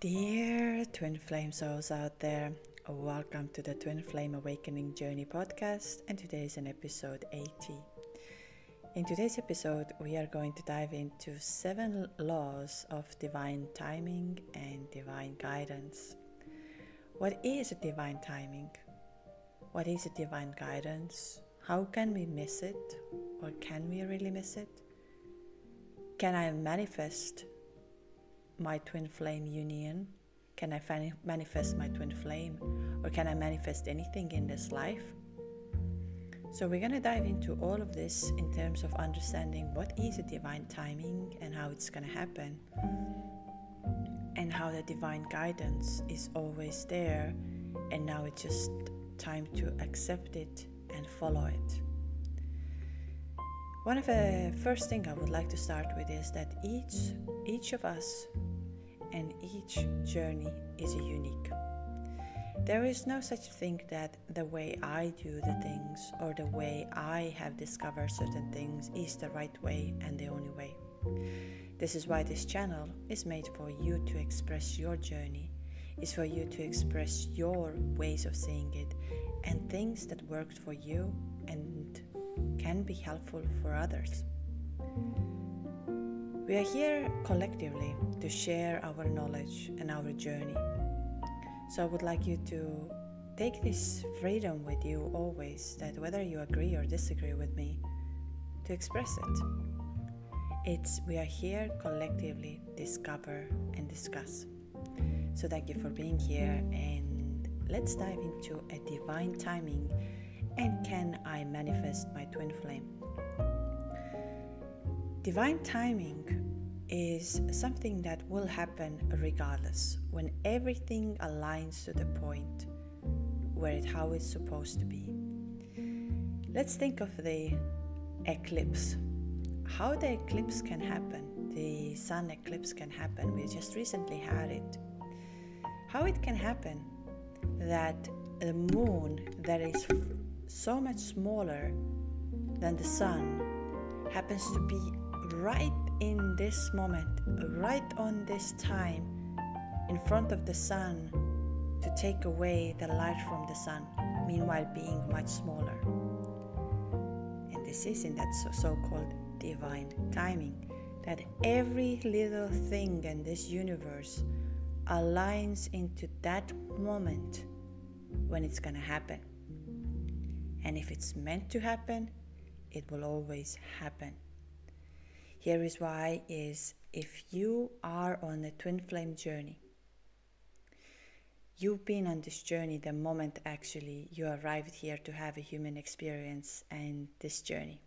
Dear Twin Flame souls out there, welcome to the Twin Flame Awakening Journey podcast, and today is an episode 80. In today's episode, we are going to dive into 7 laws of divine timing and divine guidance. What is a divine timing? What is a divine guidance? How can we miss it? Or can we really miss it? Can I manifest my twin flame union? Can I manifest my twin flame? Or can I manifest anything in this life? So we're going to dive into all of this in terms of understanding what is a divine timing and how it's going to happen, and how the divine guidance is always there, and now it's just time to accept it and follow it. One of the first things I would like to start with is that each of us and each journey is unique. There is no such thing that the way I do the things or the way I have discovered certain things is the right way and the only way. This is why this channel is made for you to express your journey, is for you to express your ways of seeing it and things that worked for you and can be helpful for others. We are here collectively to share our knowledge and our journey. So I would like you to take this freedom with you always, that whether you agree or disagree with me, to express it. We are here collectively discover and discuss. So thank you for being here, and let's dive into a divine timing. And can I manifest my twin flame? Divine timing is something that will happen regardless, when everything aligns to the point how it's supposed to be. Let's think of the eclipse. How the eclipse can happen, the sun eclipse can happen. We just recently had it. How it can happen that the moon that is so much smaller than the sun happens to be right in this moment, right on this time, in front of the sun, to take away the light from the sun, meanwhile being much smaller. And this is in that so-called divine timing, that every little thing in this universe aligns into that moment when it's gonna happen. And if it's meant to happen, it will always happen. Here is why is if you are on a twin flame journey, you've been on this journey the moment actually you arrived here to have a human experience and this journey.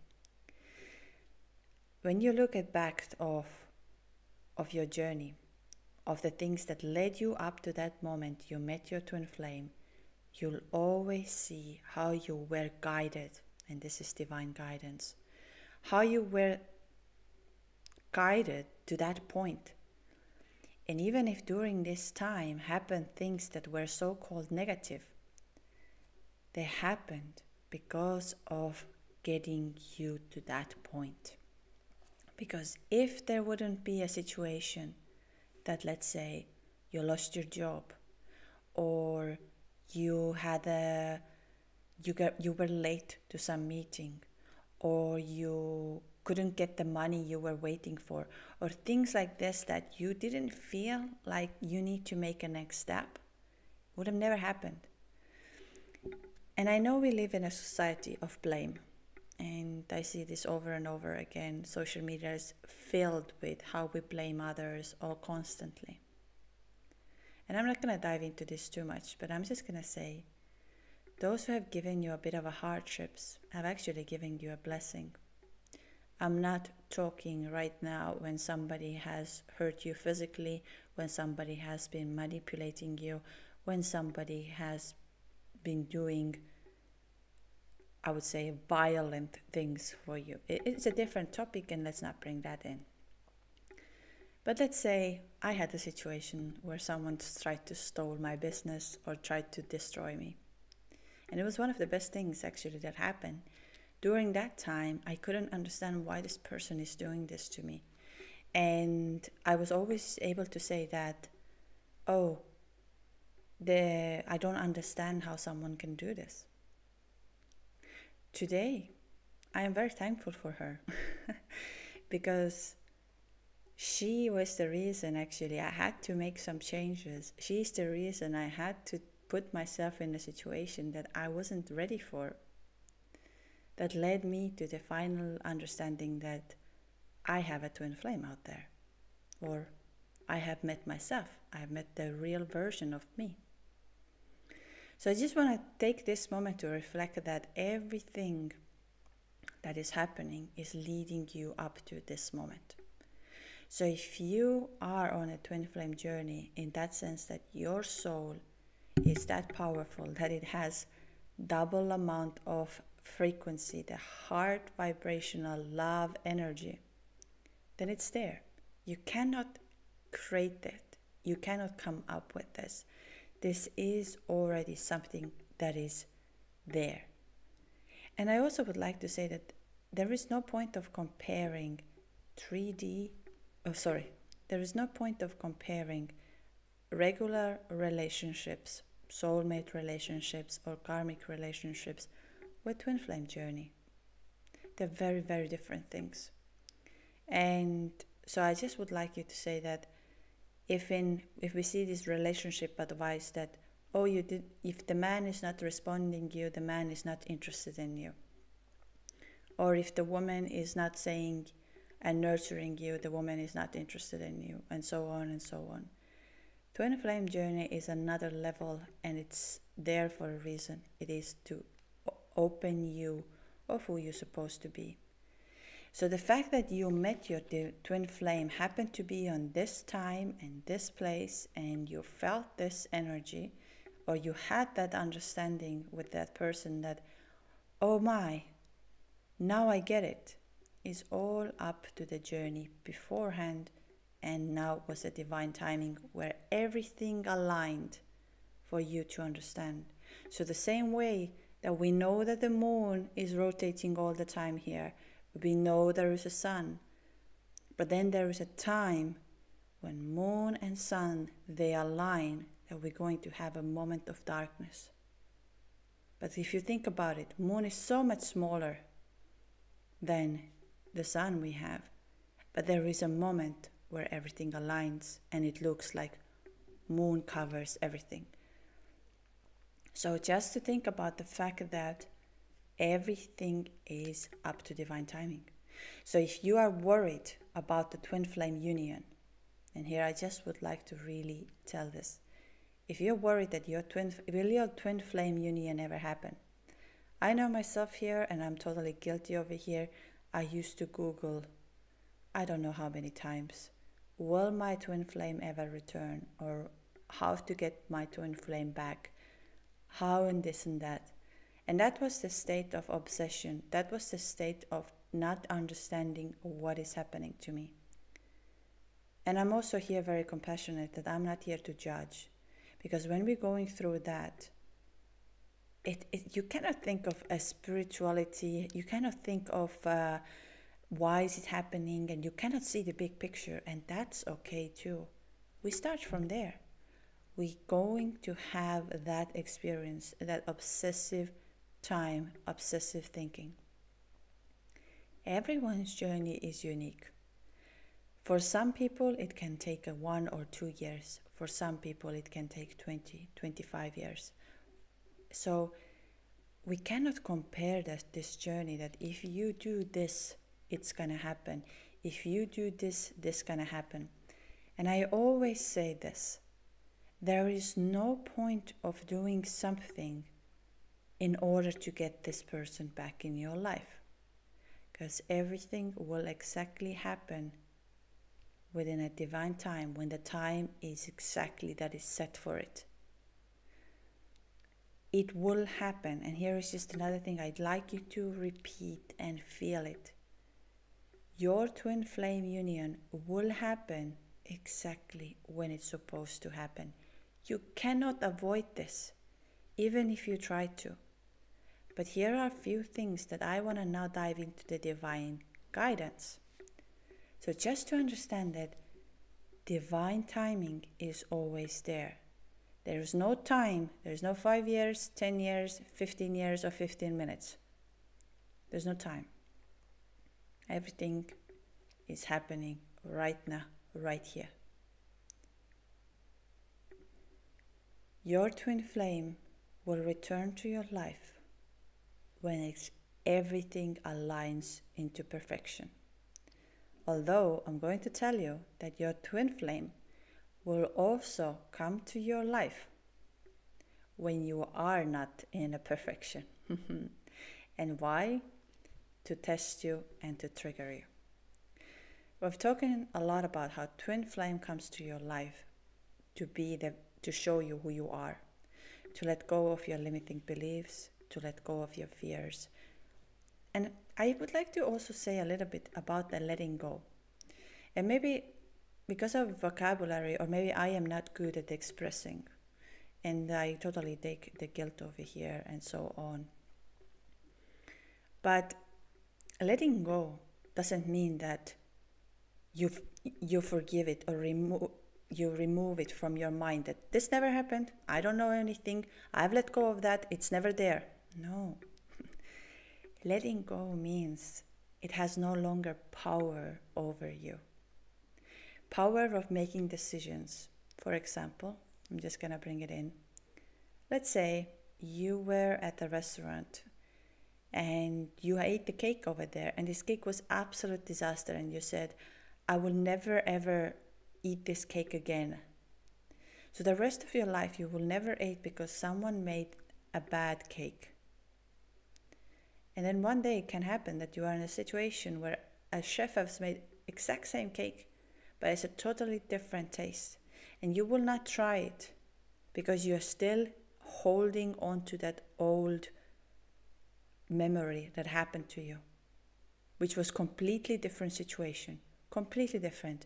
When you look at back of your journey, of the things that led you up to that moment you met your twin flame, you'll always see how you were guided, and this is divine guidance, how you were guided to that point. And even if during this time happened things that were so-called negative, they happened because of getting you to that point. Because if there wouldn't be a situation that, let's say, you lost your job, or you were late to some meeting, or you couldn't get the money you were waiting for, or things like this that you didn't feel like you need to make a next step, would have never happened. And I know we live in a society of blame, and I see this over and over again. Social media is filled with how we blame others all constantly. And I'm not going to dive into this too much, but I'm just going to say, those who have given you a bit of a hardships have actually given you a blessing. I'm not talking right now when somebody has hurt you physically, when somebody has been manipulating you, when somebody has been doing, I would say, violent things for you. It's a different topic, and let's not bring that in. But let's say I had a situation where someone tried to steal my business or tried to destroy me. And it was one of the best things actually that happened. During that time, I couldn't understand why this person is doing this to me. And I was always able to say that, oh, I don't understand how someone can do this. Today, I am very thankful for her because she was the reason actually I had to make some changes. She's the reason I had to put myself in a situation that I wasn't ready for. That led me to the final understanding that I have a twin flame out there. Or I have met myself. I have met the real version of me. So I just want to take this moment to reflect that everything that is happening is leading you up to this moment. So if you are on a twin flame journey, in that sense that your soul is that powerful that it has double amount of frequency, the heart vibrational love energy, then it's there. You cannot create that. You cannot come up with this. This is already something that is there. And I also would like to say that there is no point of comparing 3D, there is no point of comparing regular relationships, soulmate relationships or karmic relationships with twin flame journey. They're very, very different things. And so I just would like you to say that if we see this relationship advice that, if the man is not responding you, the man is not interested in you. Or if the woman is not saying and nurturing you, the woman is not interested in you, and so on and so on. Twin flame journey is another level, and it's there for a reason. It is to open you of who you're supposed to be. So the fact that you met your twin flame happened to be on this time and this place, and you felt this energy, or you had that understanding with that person that, oh my, now I get it, is all up to the journey beforehand, and now was a divine timing where everything aligned for you to understand. So the same way that we know that the moon is rotating all the time here, we know there is a sun, but then there is a time when moon and sun, they align, that we're going to have a moment of darkness. But if you think about it, moon is so much smaller than the sun we have, but there is a moment where everything aligns and it looks like moon covers everything. So just to think about the fact that everything is up to divine timing. So if you are worried about the twin flame union, and here I just would like to really tell this, if you're worried that your twin flame union ever happen, I know myself here, and I'm totally guilty over here. I used to Google, I don't know how many times, will my twin flame ever return, or how to get my twin flame back, how and this and that. And that was the state of obsession. That was the state of not understanding what is happening to me. And I'm also here very compassionate that I'm not here to judge. Because when we're going through that, you cannot think of a spirituality, you cannot think of why is it happening, and you cannot see the big picture, and that's okay too. We start from there. We're going to have that experience, that obsessive time, obsessive thinking. Everyone's journey is unique. For some people, it can take 1 or 2 years. For some people, it can take 20, 25 years. So we cannot compare this journey that if you do this, it's going to happen. If you do this, this going to happen. And I always say this, there is no point of doing something in order to get this person back in your life, because everything will exactly happen within a divine time, when the time is exactly that is set for it. It will happen. And here is just another thing I'd like you to repeat and feel it. Your twin flame union will happen exactly when it's supposed to happen. You cannot avoid this, even if you try to. But here are a few things that I want to now dive into the divine guidance. So just to understand that divine timing is always there. There is no time. There's no 5 years, 10 years, 15 years, or 15 minutes. There's no time. Everything is happening right now, right here. Your twin flame will return to your life when everything aligns into perfection. Although I'm going to tell you that your twin flame will also come to your life when you are not in a perfection. And why? To test you and to trigger you. We've talked a lot about how twin flame comes to your life to show you who you are, to let go of your limiting beliefs, to let go of your fears. And I would like to also say a little bit about the letting go. And maybe because of vocabulary, or maybe I am not good at expressing, and I totally take the guilt over here and so on. But letting go doesn't mean that you forgive it or you remove it from your mind, that this never happened, I don't know anything, I've let go of that, it's never there. No. Letting go means it has no longer power over you. Power of making decisions. For example, I'm just going to bring it in. Let's say you were at a restaurant and you ate the cake over there, and this cake was absolute disaster, and you said, I will never ever eat this cake again. So the rest of your life you will never eat because someone made a bad cake. And then one day it can happen that you are in a situation where a chef has made exact same cake, but it's a totally different taste. And you will not try it because you are still holding on to that old memory that happened to you, which was completely different situation, completely different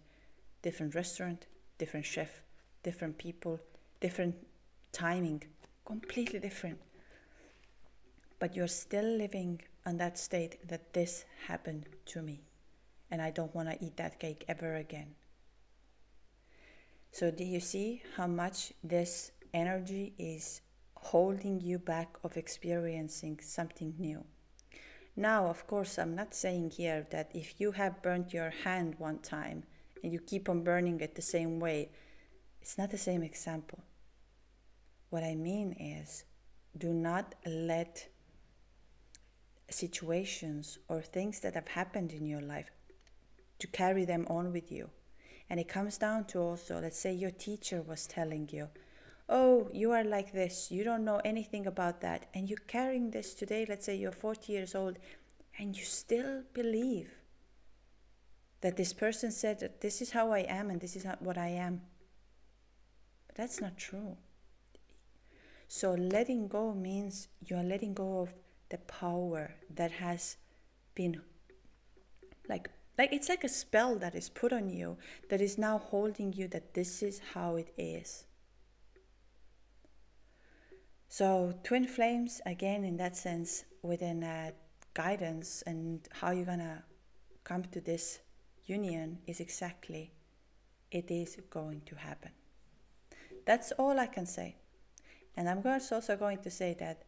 restaurant, different chef, different people, different timing, completely different. But you're still living on that state that this happened to me and I don't want to eat that cake ever again. So do you see how much this energy is holding you back of experiencing something new? Now, of course, I'm not saying here that if you have burnt your hand one time and you keep on burning it the same way, it's not the same example. What I mean is, do not let situations or things that have happened in your life to carry them on with you. And it comes down to also, let's say your teacher was telling you, oh, you are like this, you don't know anything about that, and you're carrying this today, let's say you're 40 years old, and you still believe that this person said that this is how I am and this is what I am. But that's not true. So letting go means you are letting go of the power that has been like it's like a spell that is put on you that is now holding you, that this is how it is. So twin flames, again, in that sense, within guidance and how you're gonna come to this union is exactly, it is going to happen. That's all I can say. And I'm also going to say that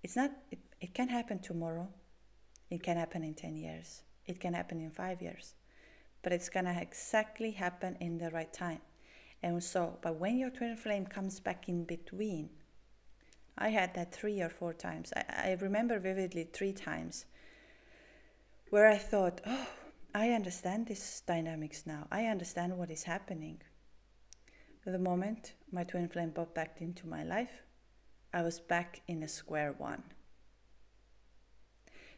it can happen tomorrow, it can happen in 10 years, it can happen in 5 years, but it's gonna exactly happen in the right time. And so, but when your twin flame comes back in between, I had that 3 or 4 times. I remember vividly 3 times where I thought, oh, I understand these dynamics now. I understand what is happening. The moment my twin flame popped back into my life, I was back in a square one.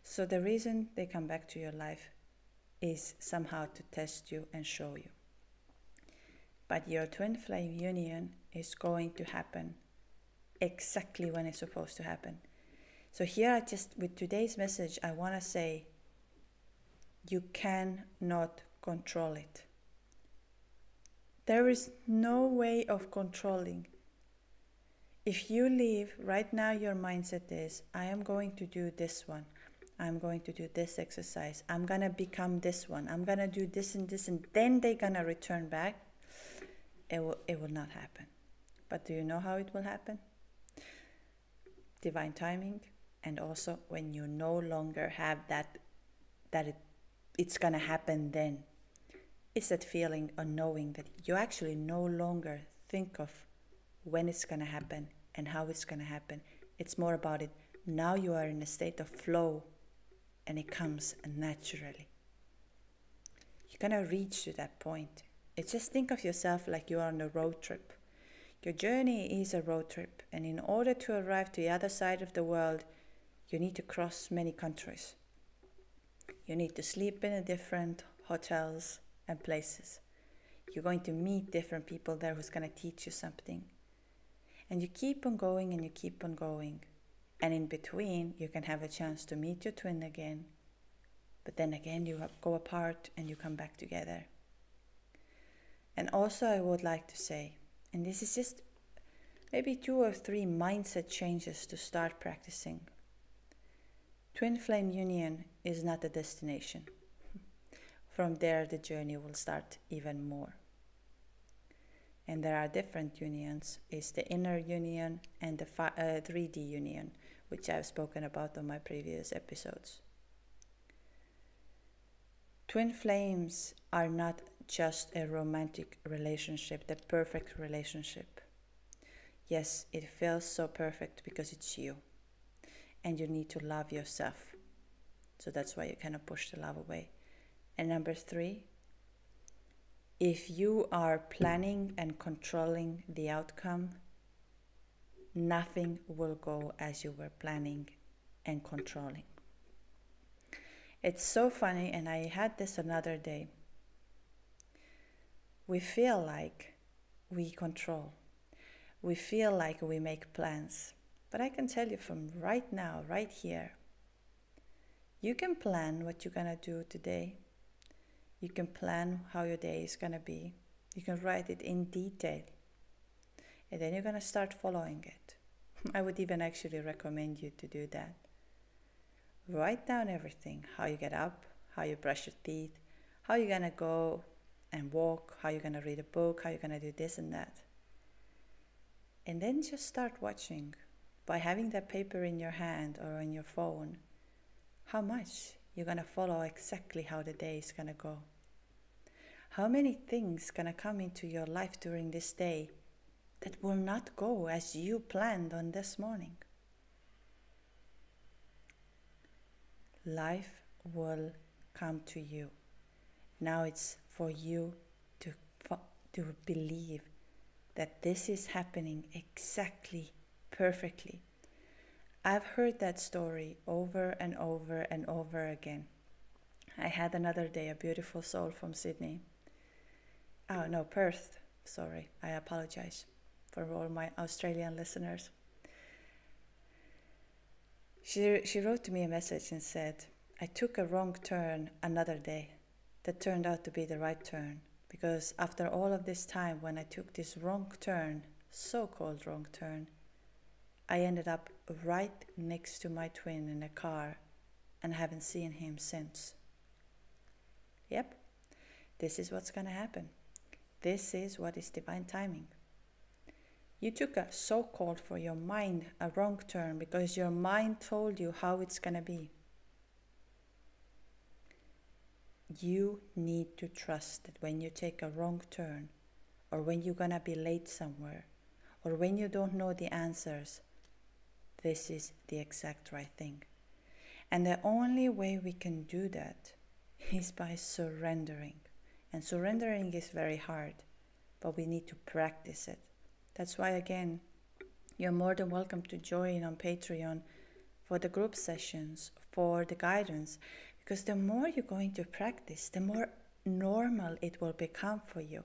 So the reason they come back to your life is somehow to test you and show you. But your twin flame union is going to happen exactly when it's supposed to happen. So here with today's message, I want to say, you cannot control it. There is no way of controlling. If you leave right now, your mindset is, I am going to do this one. I'm going to do this exercise. I'm going to become this one. I'm going to do this, and then they're going to return back. it will not happen. But do you know how it will happen? Divine timing, and also when you no longer have it's gonna happen then. It's that feeling of knowing that you actually no longer think of when it's gonna happen and how it's gonna happen. It's more about it. Now you are in a state of flow and it comes naturally. You're gonna reach to that point. It's just think of yourself like you are on a road trip. Your journey is a road trip, and in order to arrive to the other side of the world, you need to cross many countries. You need to sleep in different hotels and places. You're going to meet different people there who's going to teach you something. And you keep on going and you keep on going. And in between, you can have a chance to meet your twin again. But then again, you go apart and you come back together. And also I would like to say, and this is just maybe 2 or 3 mindset changes to start practicing. Twin flame union is not a destination. From there, the journey will start even more. And there are different unions. It's the inner union and the 3D union, which I've spoken about on my previous episodes. Twin flames are not just a romantic relationship, the perfect relationship. Yes, it feels so perfect because it's you. And you need to love yourself. So that's why you cannot push the love away. And number 3, if you are planning and controlling the outcome, nothing will go as you were planning and controlling. It's so funny, and I had this another day. We feel like we control. We feel like we make plans. But I can tell you from right now, right here, you can plan what you're going to do today. You can plan how your day is going to be. You can write it in detail. And then you're going to start following it. I would even actually recommend you to do that. Write down everything. How you get up, how you brush your teeth, how you're going to go and walk, how you're going to read a book, how you're going to do this and that. And then just start watching by having that paper in your hand or on your phone, how much you're going to follow exactly how the day is going to go. How many things going to come into your life during this day that will not go as you planned on this morning? Life will come to you. Now it's for you to believe that this is happening exactly perfectly. I've heard that story over and over and over again. I had another day a beautiful soul from Sydney. Oh no, Perth. Sorry, I apologize for all my Australian listeners. She wrote to me a message and said, I took a wrong turn another day that turned out to be the right turn. Because after all of this time, when I took this wrong turn, so-called wrong turn, I ended up right next to my twin in a car and haven't seen him since. Yep, this is what's going to happen. This is what is divine timing. You took a so-called, for your mind, a wrong turn because your mind told you how it's going to be. You need to trust that when you take a wrong turn, or when you're going to be late somewhere, or when you don't know the answers, this is the exact right thing. And the only way we can do that is by surrendering. And surrendering is very hard, but we need to practice it. That's why, again, you're more than welcome to join on Patreon for the group sessions, for the guidance, because the more you're going to practice, the more normal it will become for you.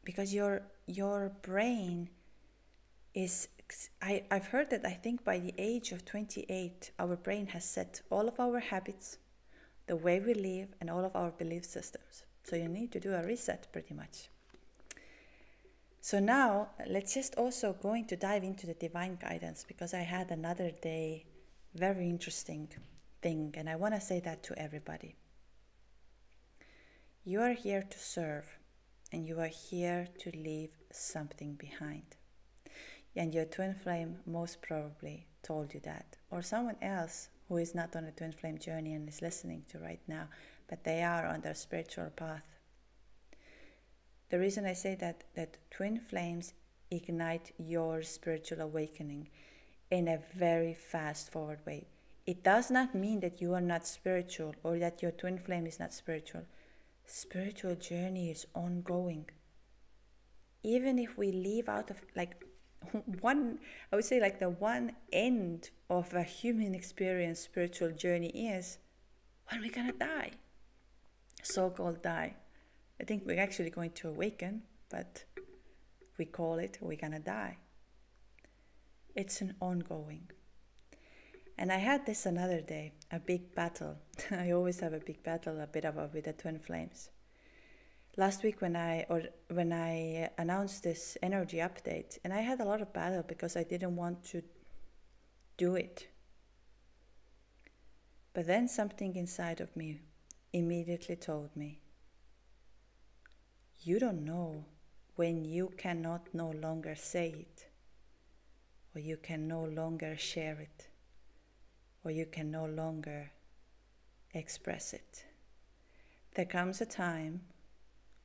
Because your brain is, I've heard that I think by the age of 28, our brain has set all of our habits, the way we live, and all of our belief systems. So you need to do a reset pretty much. So now let's just also going to dive into the divine guidance, because I had another day, very interesting thing, and I want to say that to everybody. You are here to serve. and you are here to leave something behind. And your twin flame most probably told you that, or someone else who is not on a twin flame journey and is listening to right now, but they are on their spiritual path. The reason I say that twin flames ignite your spiritual awakening in a very fast forward way. It does not mean that you are not spiritual or that your twin flame is not spiritual. Spiritual journey is ongoing. Even if we leave out of I would say the one end of a human experience spiritual journey is when we're gonna die. So-called die. I think we're actually going to awaken, but we call it we're gonna die. It's an ongoing. And I had this another day, a big battle. I always have a big battle, with the twin flames. Last week when I announced this energy update, and I had a lot of battle because I didn't want to do it. But then something inside of me immediately told me, you don't know when you cannot no longer say it, or you can no longer share it, or you can no longer express it. There comes a time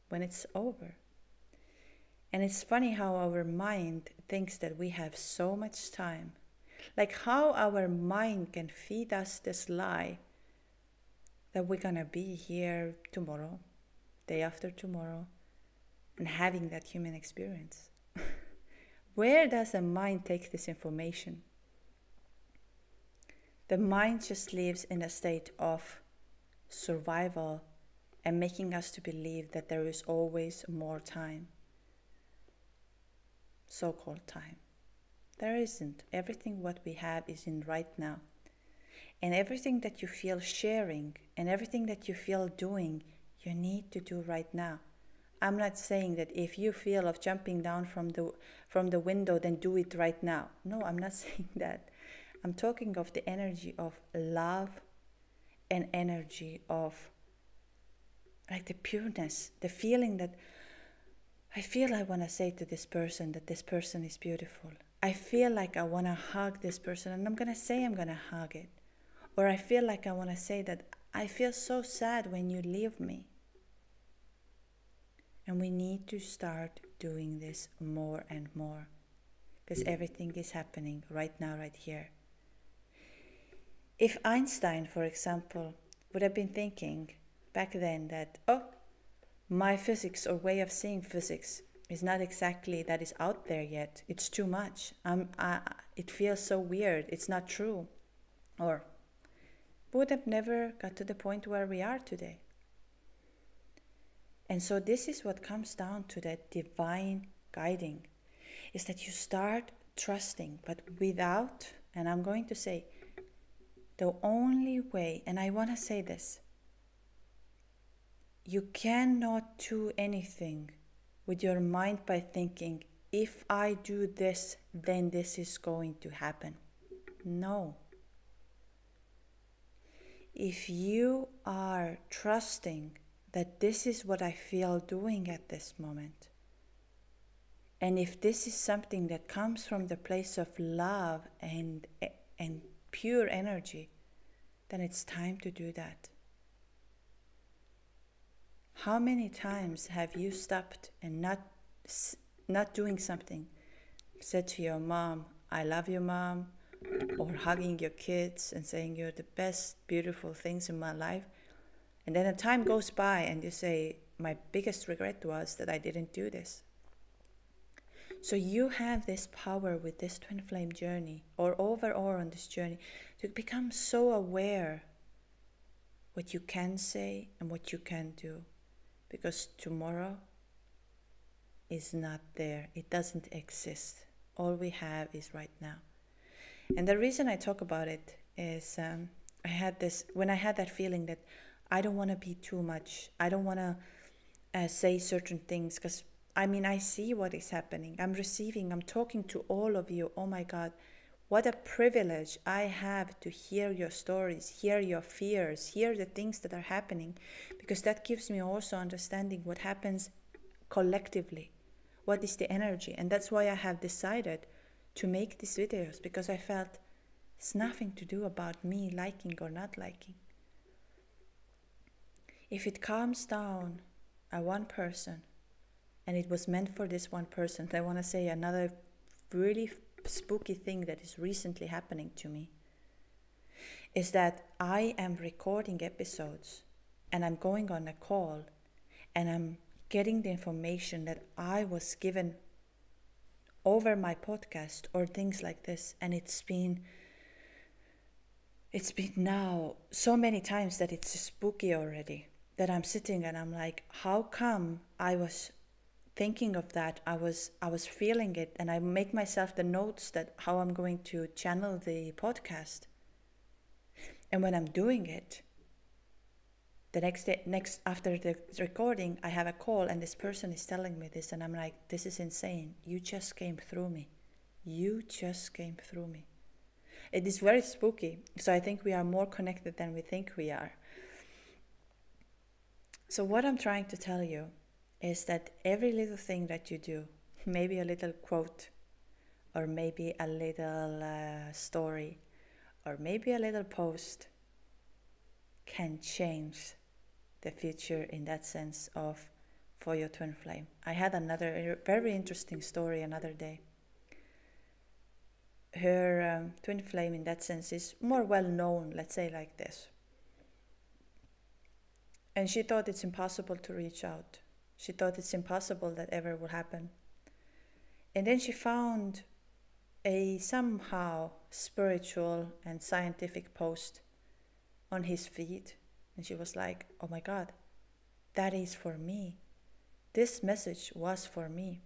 when it's over. And it's funny how our mind thinks that we have so much time. Like how our mind can feed us this lie that we're gonna be here tomorrow, day after tomorrow, and having that human experience. Where does the mind take this information? The mind just lives in a state of survival and making us to believe that there is always more time. So-called time. There isn't. Everything what we have is in right now. And everything that you feel sharing and everything that you feel doing, you need to do right now. I'm not saying that if you feel of jumping down from the window, then do it right now. No, I'm not saying that. I'm talking of the energy of love and energy of the pureness, the feeling that I feel I want to say to this person that this person is beautiful. I feel like I want to hug this person, and I'm going to say I'm going to hug it. Or I feel like I want to say that I feel so sad when you leave me. And we need to start doing this more and more, because everything is happening right now, right here. If Einstein, for example, would have been thinking back then that, my physics or way of seeing physics is not exactly that is out there yet. It's too much. It feels so weird. It's not true. Or would have never got to the point where we are today. And so this is what comes down to that divine guiding, is that you start trusting, but without, and I'm going to say, the only way, and I want to say this, you cannot do anything with your mind by thinking, if I do this, then this is going to happen. No. If you are trusting that this is what I feel doing at this moment, and if this is something that comes from the place of love and pure energy, then it's time to do that. How many times have you stopped and not doing something, said to your mom, I love you, mom, or hugging your kids and saying you're the best, beautiful things in my life, and then a time goes by and you say, my biggest regret was that I didn't do this. So you have this power with this twin flame journey, or overall on this journey, to become so aware what you can say and what you can do. Because tomorrow is not there. It doesn't exist. All we have is right now. And the reason I talk about it is when I had that feeling that I don't want to be too much. I don't want to say certain things, because I see what is happening. I'm receiving, I'm talking to all of you. Oh my God, what a privilege I have to hear your stories, hear your fears, hear the things that are happening, because that gives me also understanding what happens collectively? What is the energy? And that's why I have decided to make these videos, because I felt it's nothing to do about me liking or not liking. If it calms down a one person, and it was meant for this one person, I want to say another really spooky thing that is recently happening to me is that I am recording episodes and I'm going on a call and I'm getting the information that I was given over my podcast or things like this, and it's been now so many times that it's spooky already, that I'm sitting and I'm like, how come I was thinking of that, I was feeling it, and I make myself the notes that how I'm going to channel the podcast. And when I'm doing it, the next day, after the recording, I have a call and this person is telling me this, and I'm like, this is insane. You just came through me. You just came through me. It is very spooky. So I think we are more connected than we think we are. So what I'm trying to tell you is that every little thing that you do, maybe a little quote, or maybe a little story, or maybe a little post, can change the future in that sense of for your twin flame. I had another very interesting story another day. Her twin flame in that sense is more well known, let's say like this. And she thought it's impossible to reach out. She thought it's impossible that ever will happen. And then she found a somehow spiritual and scientific post on his feed. And she was like, oh my God, that is for me. This message was for me.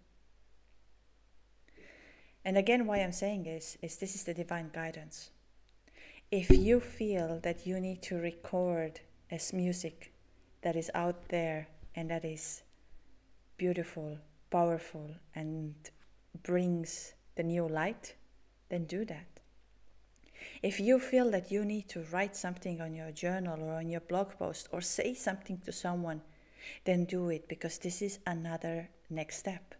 And again, why I'm saying is this is the divine guidance. If you feel that you need to record as music that is out there and that is beautiful, powerful, and brings the new light, then do that. If you feel that you need to write something on your journal or on your blog post or say something to someone, then do it, because this is another next step.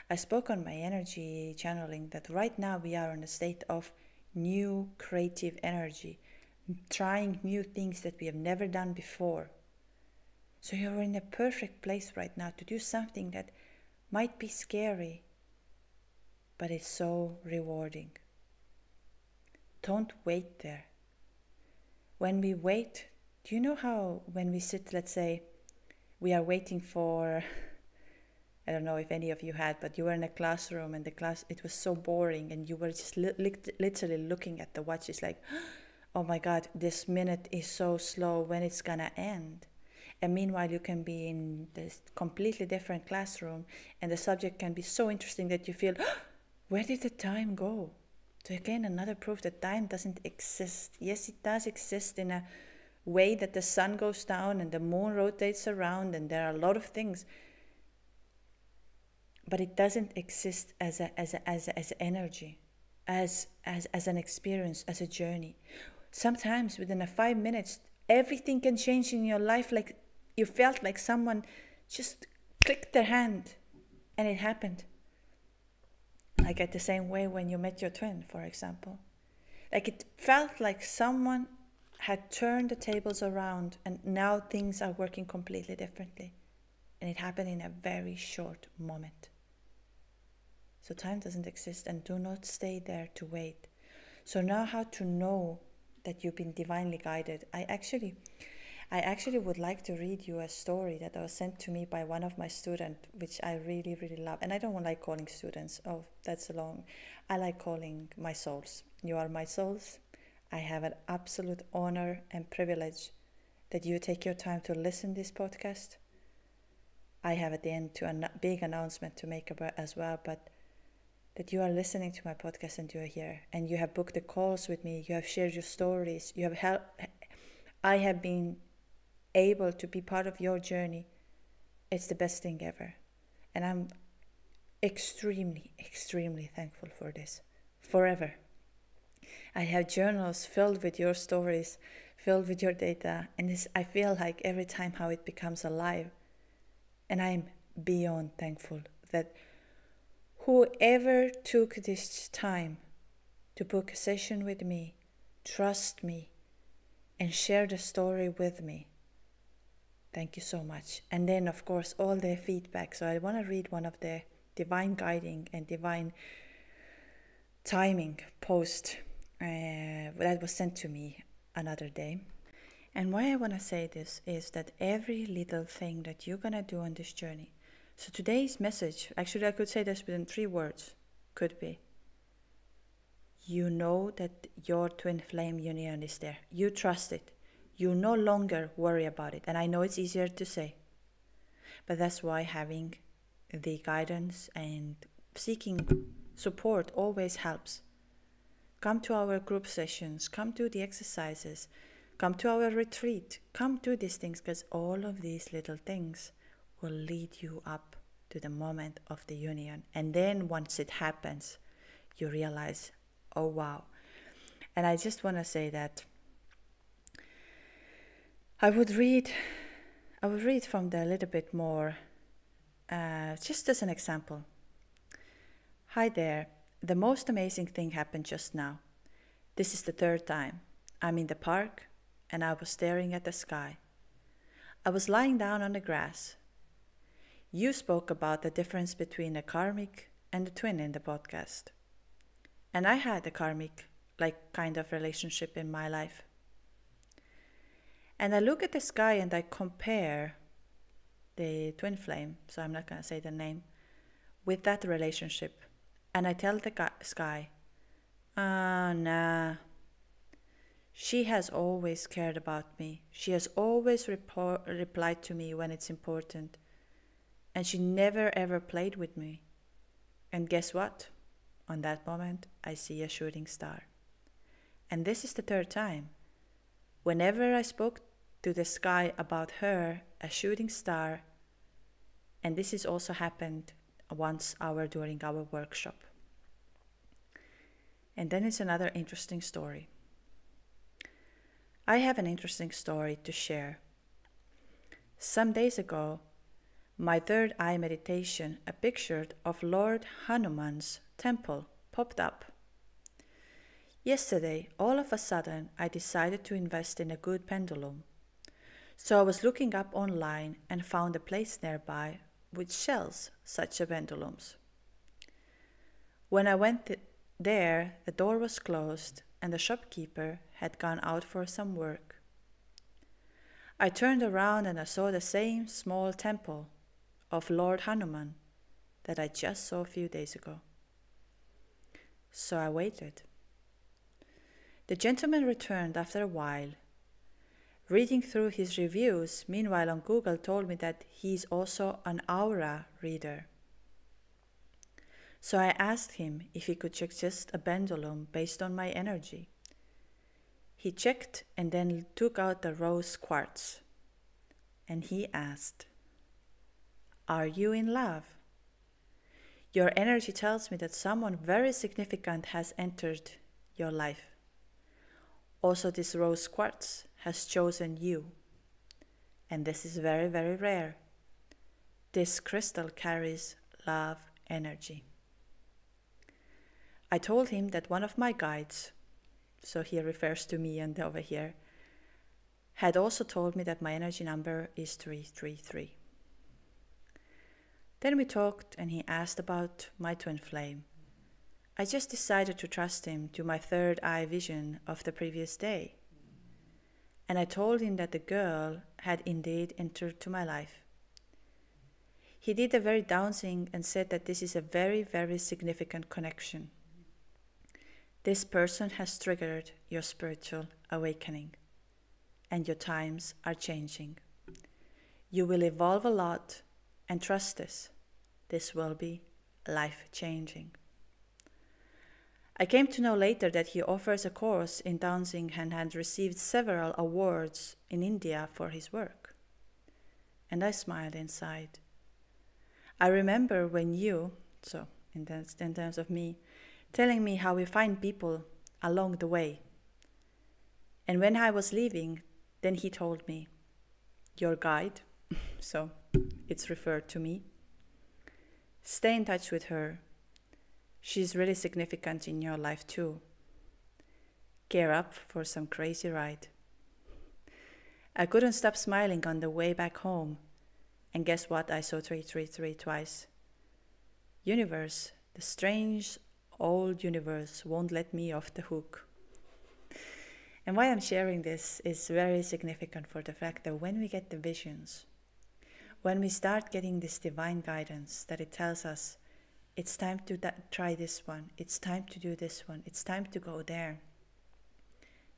I spoke on my energy channeling that right now we are in a state of new creative energy, trying new things that we have never done before. So you're in a perfect place right now to do something that might be scary, but it's so rewarding. Don't wait there. When we wait, do you know how when we sit, let's say, we are waiting for, I don't know if any of you had, but you were in a classroom and the class, it was so boring and you were just literally looking at the watch. It's like, oh my God, this minute is so slow, when it's gonna end. And meanwhile, you can be in this completely different classroom and the subject can be so interesting that you feel, where did the time go? So again, another proof that time doesn't exist. Yes, it does exist in a way that the sun goes down and the moon rotates around and there are a lot of things. But it doesn't exist as energy, as an experience, as a journey. Sometimes within 5 minutes, everything can change in your life. Like you felt like someone just clicked their hand and it happened. Like at the same way when you met your twin, for example. Like it felt like someone had turned the tables around and now things are working completely differently. And it happened in a very short moment. So time doesn't exist, and do not stay there to wait. So now how to know that you've been divinely guided. I actually would like to read you a story that was sent to me by one of my students, which I really, really love. And I don't like calling students, oh, that's long. I like calling my souls. You are my souls. I have an absolute honor and privilege that you take your time to listen to this podcast. I have at the end a big announcement to make about as well, but that you are listening to my podcast and you are here and you have booked the calls with me, you have shared your stories, you have helped. I have been able to be part of your journey. It's the best thing ever. And I'm extremely, extremely thankful for this. Forever. I have journals filled with your stories, filled with your data, and I feel like every time how it becomes alive. And I'm beyond thankful that whoever took this time to book a session with me, trust me, and share the story with me. Thank you so much. And then, of course, all the feedback. So I want to read one of the divine guiding and divine timing post that was sent to me another day. And why I want to say this is that every little thing that you're going to do on this journey. So today's message, actually I could say this within 3 words, could be, you know that your twin flame union is there. You trust it. You no longer worry about it. And I know it's easier to say, but that's why having the guidance and seeking support always helps. Come to our group sessions, come to the exercises, come to our retreat, come to these things, because all of these little things will lead you up to the moment of the union. And then once it happens, you realize, oh wow. And I just want to say that I would read from the little bit more, just as an example. Hi there, the most amazing thing happened just now. This is the 3rd time. I'm in the park and I was staring at the sky. I was lying down on the grass. You spoke about the difference between a karmic and a twin in the podcast. And I had a karmic kind of relationship in my life. And I look at the sky and I compare the twin flame, so I'm not going to say the name, with that relationship. And I tell the sky, nah, she has always cared about me. She has always replied to me when it's important. And she never ever played with me. And guess what? On that moment, I see a shooting star. And this is the 3rd time. Whenever I spoke to the sky about her, a shooting star, and this has also happened once during our workshop. And then it's another interesting story. I have an interesting story to share. Some days ago, my 3rd eye meditation, a picture of Lord Hanuman's temple popped up. Yesterday, all of a sudden, I decided to invest in a good pendulum. So I was looking up online and found a place nearby which sells such a pendulums. When I went there, the door was closed and the shopkeeper had gone out for some work. I turned around and I saw the same small temple of Lord Hanuman that I just saw a few days ago. So I waited. The gentleman returned after a while. Reading through his reviews, meanwhile on Google, told me that he's also an aura reader. So I asked him if he could check just a pendulum based on my energy. He checked and then took out the rose quartz. And he asked, "Are you in love? Your energy tells me that someone very significant has entered your life. Also, this rose quartz has chosen you. And this is very, very rare. This crystal carries love energy." I told him that one of my guides, so he refers to me and over here, had also told me that my energy number is 333. Then we talked and he asked about my twin flame. I just decided to trust him to my 3rd eye vision of the previous day. And I told him that the girl had indeed entered to my life. He did a very downsing and said that this is a very, very significant connection. This person has triggered your spiritual awakening, and your times are changing. You will evolve a lot, and trust this. This will be life-changing. I came to know later that he offers a course in dancing and had received several awards in India for his work. And I smiled inside. I remember when you, so in terms of me, telling me how we find people along the way. And when I was leaving, then he told me, "Your guide," so it's referred to me, Stay in touch with her. She's really significant in your life too. Gear up for some crazy ride. I couldn't stop smiling on the way back home. And guess what? I saw 333 twice. Universe, the strange old universe won't let me off the hook. And why I'm sharing this is very significant for the fact that when we get the visions, when we start getting this divine guidance that it tells us, it's time to try this one, it's time to do this one, it's time to go there,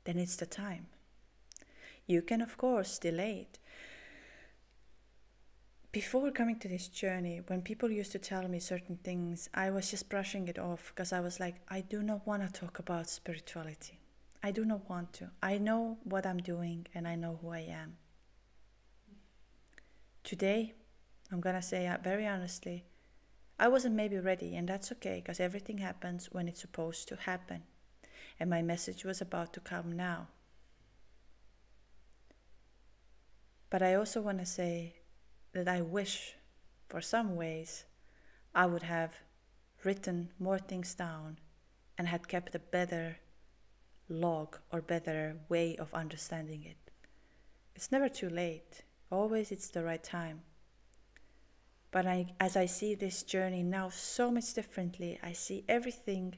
then it's the time. You can, of course, delay it. Before coming to this journey, when people used to tell me certain things, I was just brushing it off because I was like, I do not want to talk about spirituality. I do not want to. I know what I'm doing and I know who I am. Today, I'm going to say very honestly, I wasn't maybe ready, and that's okay because everything happens when it's supposed to happen. And my message was about to come now. But I also want to say that I wish, for some ways, I would have written more things down and had kept a better log or better way of understanding it. It's never too late. Always it's the right time. But as I see this journey now so much differently, I see everything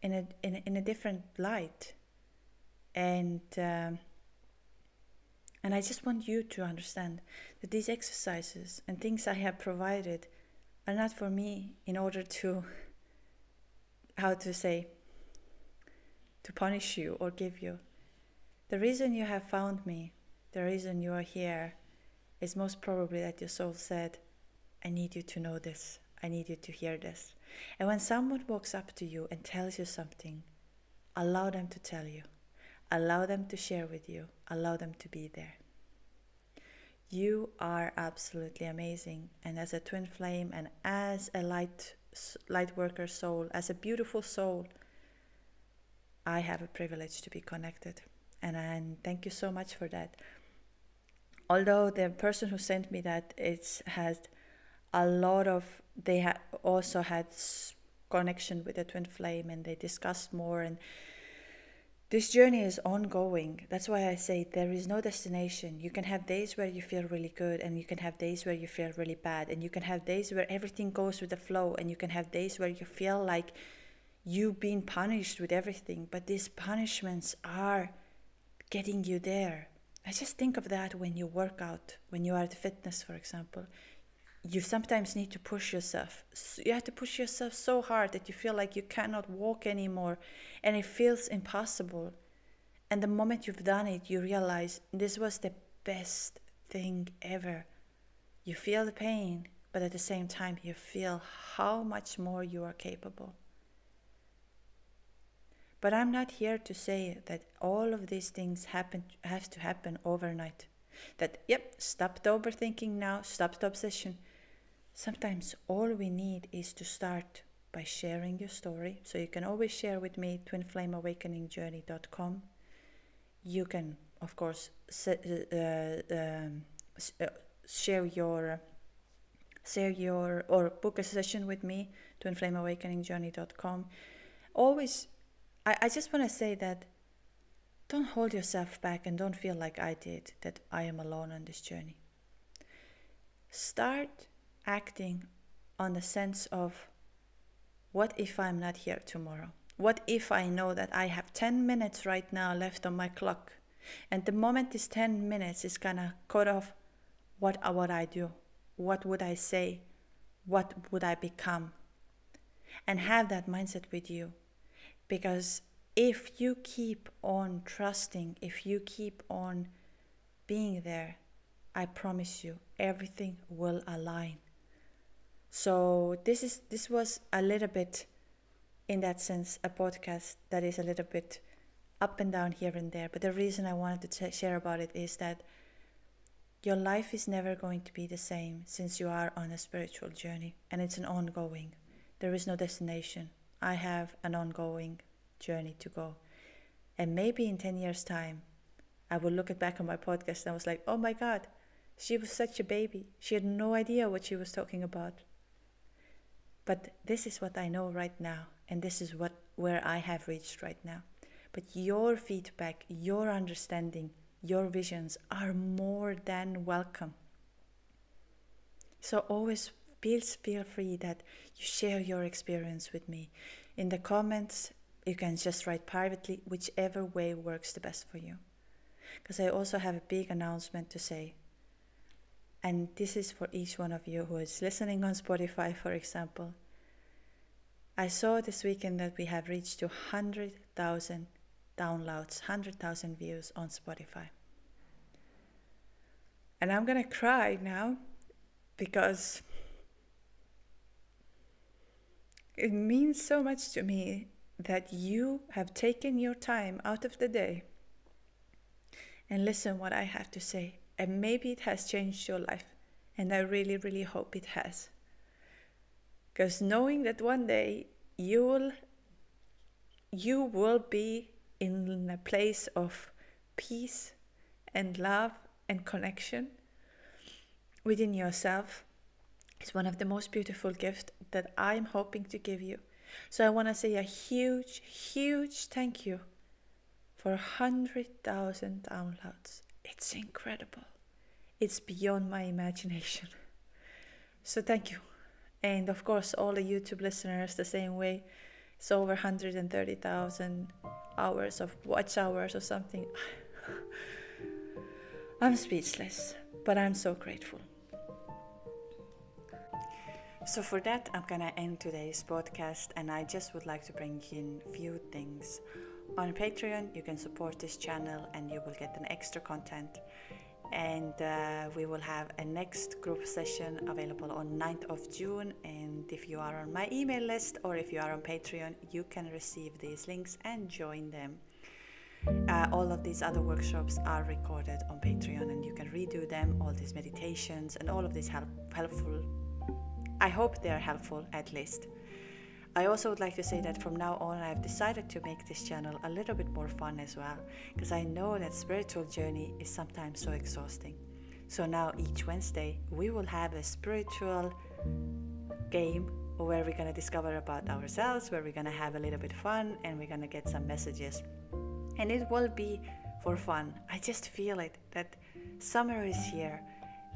in a different light. And I just want you to understand that these exercises and things I have provided are not for me in order to, to punish you or give you. The reason you have found me, the reason you are here, is most probably that your soul said, I need you to know this. I need you to hear this. And when someone walks up to you and tells you something, allow them to tell you. Allow them to share with you. Allow them to be there. You are absolutely amazing. And as a twin flame and as a light worker soul, as a beautiful soul, I have a privilege to be connected. And thank you so much for that. Although the person who sent me that, they also had connection with the twin flame and they discussed more, and this journey is ongoing. That's why I say there is no destination. You can have days where you feel really good and you can have days where you feel really bad, and you can have days where everything goes with the flow, and you can have days where you feel like you've been punished with everything, but these punishments are getting you there. I just think of that when you work out, when you are at fitness, for example. You sometimes need to push yourself. You have to push yourself so hard that you feel like you cannot walk anymore and it feels impossible. And the moment you've done it, you realize this was the best thing ever. You feel the pain, but at the same time, you feel how much more you are capable. But I'm not here to say that all of these things have to happen overnight. That, stop the overthinking now, stop the obsession. Sometimes all we need is to start by sharing your story. So you can always share with me, twinflameawakeningjourney.com. You can, of course, share your or book a session with me, twinflameawakeningjourney.com. Always, I just want to say that don't hold yourself back and don't feel like I did, that I am alone on this journey. Start acting on the sense of, what if I'm not here tomorrow? What if I know that I have 10 minutes right now left on my clock, and the moment this 10 minutes is gonna cut off, what would I do? What would I say? What would I become? And have that mindset with you. Because if you keep on trusting, if you keep on being there, I promise you, everything will align. So this was a little bit, in that sense, a podcast that is a little bit up and down here and there. But the reason I wanted to share about it is that your life is never going to be the same since you are on a spiritual journey, and it's an ongoing. There is no destination. I have an ongoing journey to go. And maybe in 10 years' time, I will look back on my podcast and I was like, oh my God, She was such a baby. She had no idea what she was talking about. But this is what I know right now, and this is where I have reached right now. But your feedback, your understanding, your visions are more than welcome. So always please feel free that you share your experience with me. In the comments, you can just write privately, whichever way works the best for you. Because I also have a big announcement to say. And this is for each one of you who is listening on Spotify, for example. I saw this weekend that we have reached to 100,000 downloads, 100,000 views on Spotify. And I'm going to cry now because it means so much to me that you have taken your time out of the day and listen what I have to say. And maybe it has changed your life. And I really, really hope it has. Because knowing that one day you will be in a place of peace and love and connection within yourself is one of the most beautiful gifts that I'm hoping to give you. So I want to say a huge, huge thank you for 100,000 downloads. It's incredible. It's beyond my imagination. So thank you. And of course, all the YouTube listeners the same way. It's over 130,000 hours of watch hours or something. I'm speechless, but I'm so grateful. So for that, I'm gonna end today's podcast, and I just would like to bring in a few things. On Patreon, you can support this channel and you will get an extra content. And we will have a next group session available on 9th of June. And if you are on my email list or if you are on Patreon, you can receive these links and join them. All of these other workshops are recorded on Patreon and you can redo them, all these meditations and all of these helpful. I hope they're helpful at least. I also would like to say that from now on I've decided to make this channel a little bit more fun as well, because I know that spiritual journey is sometimes so exhausting. So now each Wednesday we will have a spiritual game where we're going to discover about ourselves, where we're going to have a little bit fun and we're going to get some messages. And it will be for fun. I just feel it, that summer is here.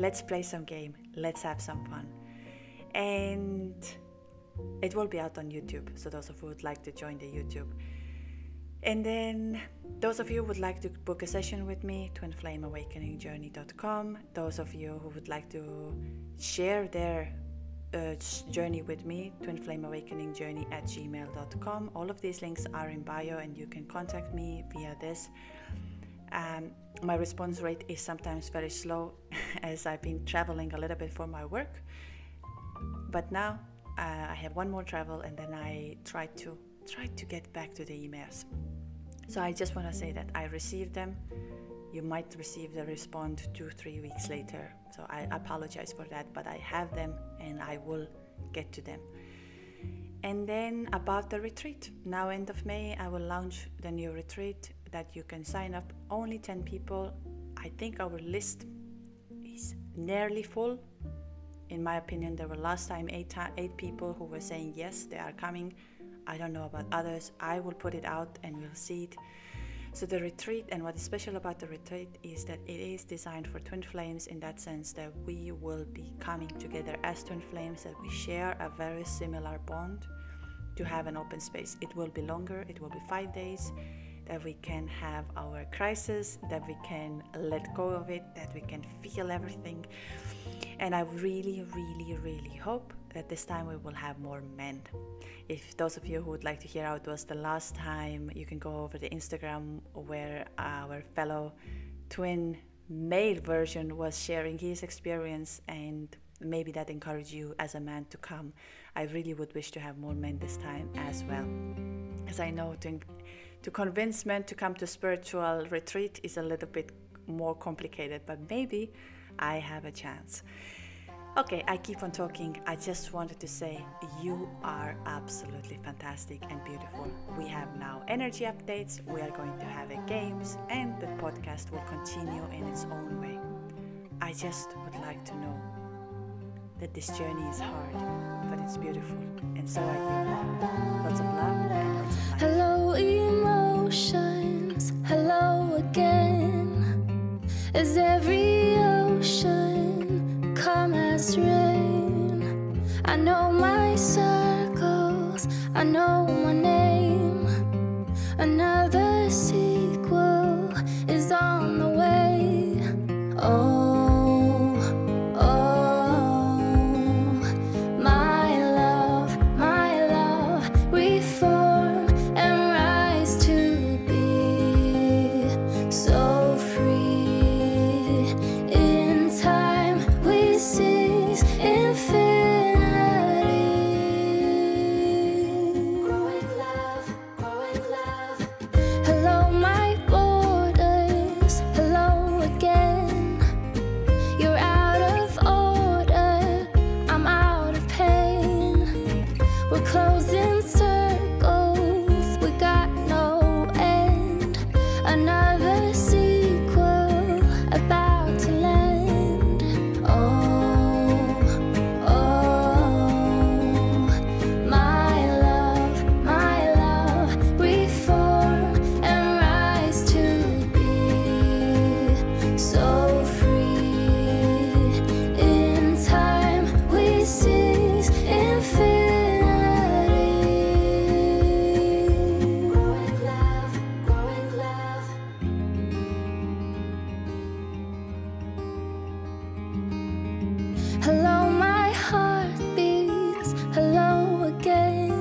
Let's play some game. Let's have some fun. And it will be out on YouTube, so those of you who would like to join the YouTube. And then those of you who would like to book a session with me, twinflameawakeningjourney.com. Those of you who would like to share their journey with me, twinflameawakeningjourney@gmail.com. All of these links are in bio and you can contact me via this. My response rate is sometimes very slow as I've been traveling a little bit for my work. But now I have one more travel and then I try to get back to the emails. So I just want to say that I received them. You might receive the response 2-3 weeks later. So I apologize for that, but I have them and I will get to them. And then about the retreat. Now end of May, I will launch the new retreat that you can sign up. Only 10 people. I think our list is nearly full. In my opinion, there were last time 8 people who were saying yes, they are coming. I don't know about others. I will put it out and we'll see it. So the retreat, and what is special about the retreat is that it is designed for twin flames, in that sense that we will be coming together as twin flames, that we share a very similar bond to have an open space. It will be longer, it will be 5 days, that we can have our crisis, that we can let go of it, that we can feel everything. And I really, really, really hope that this time we will have more men. If those of you who would like to hear how it was the last time, you can go over the Instagram where our fellow twin male version was sharing his experience, and maybe that encouraged you as a man to come. I really would wish to have more men this time as well, as I know to convince men to come to spiritual retreat is a little bit more complicated, but maybe I have a chance. Okay, I keep on talking. I just wanted to say you are absolutely fantastic and beautiful. We have now energy updates, we are going to have games, and the podcast will continue in its own way. I just would like to know that this journey is hard, but it's beautiful, and so are you. Lots of love and lots of light. Hello emotions, hello again. As every ocean come as rain, I know my circles, I know my name. Another sequel is on the way. Oh, oh, my love, reform and rise to be so free. In time we seize infinity. Growing love, growing love. Hello my borders, hello again. You're out of order, I'm out of pain. We're closing circles, we got no end. Another sequel about to land. Oh, oh, my love, reform and rise to be so free. In time we seize infinity. Growing love, growing love. Hello my heartbeats, hello again.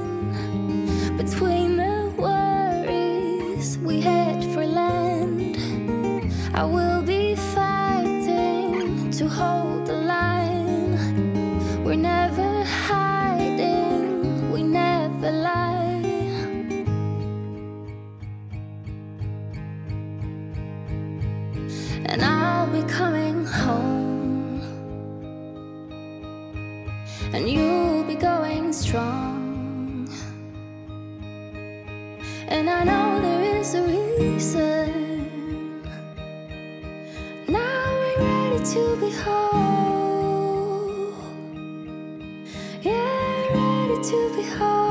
Between the worries we head for land. I will be fighting to hold the line. We're never hiding, we never lie. And I'll be coming home, and you'll be going strong. And I know there is a reason. Now we're ready to be whole. Yeah, ready to be whole.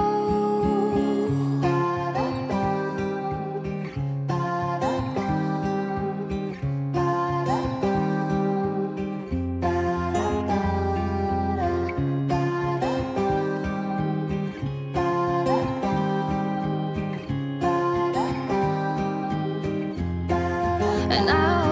And I'll